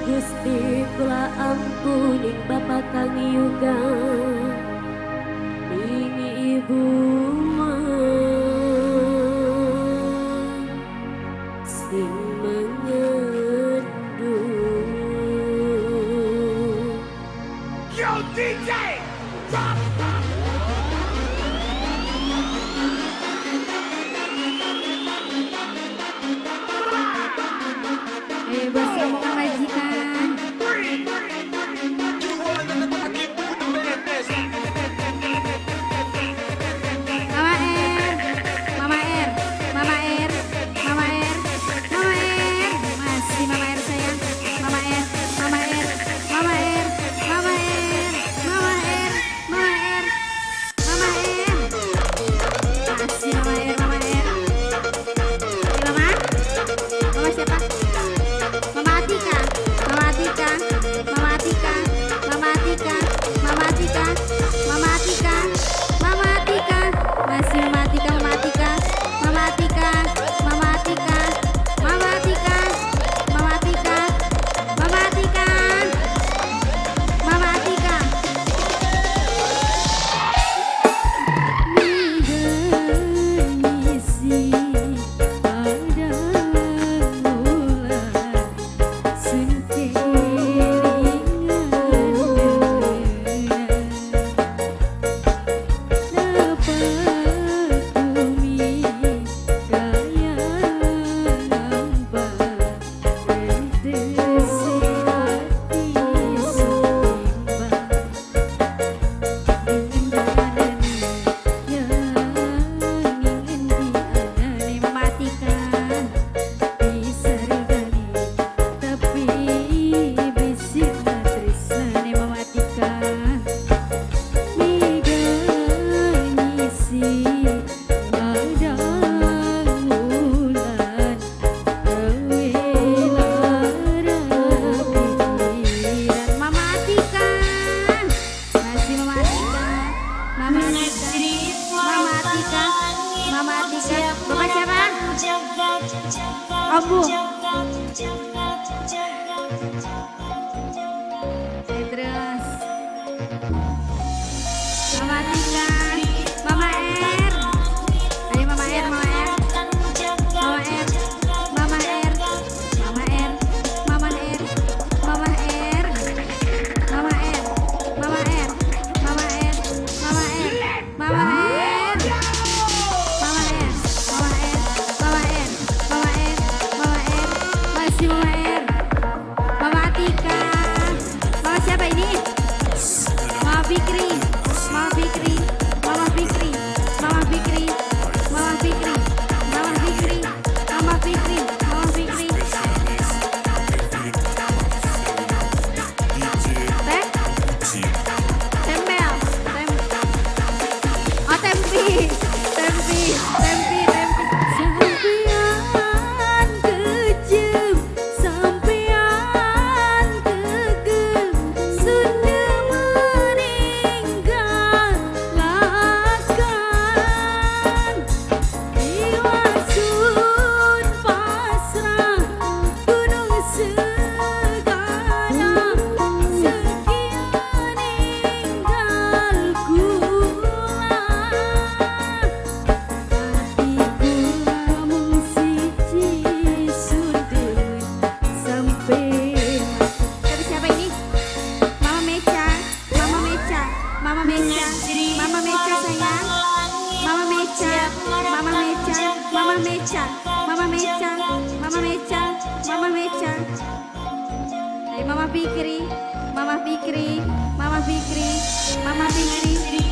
Gusti kula ampuning Bapak kang yuga ing ibu sing mengandung. Yo DJ, drop. Bebas omongan majikan. Mama R, Mama R, Mama R, Mama R, masih Mama R sayang. Mama R, Mama R, Mama R, Mama R, Mama R, Mama R, Mama R, masih Mama R, Mama R. Mama, Mama siapa? Mama Atika, Mama Atika, Mama Atika, Mama Atika, Mama Atika, Mama Atika, Mama Atika, masih Mama Atika, Mama Atika, Mama Atika, Mama Atika, Mama Atika, Mama Atika, Mama Atika, Mama Atika. Bapak siapa? Ambu. Terus Mama Tika, Mama R. Ayo Mama R, Mama R. Mama R, Mama R, Mama R, Mama R, Mama R, Mama R, Mama R, Mama R, Mama R, Mama R. Mama Fikri, Mama Fikri, Mama Fikri, Mama Fikri.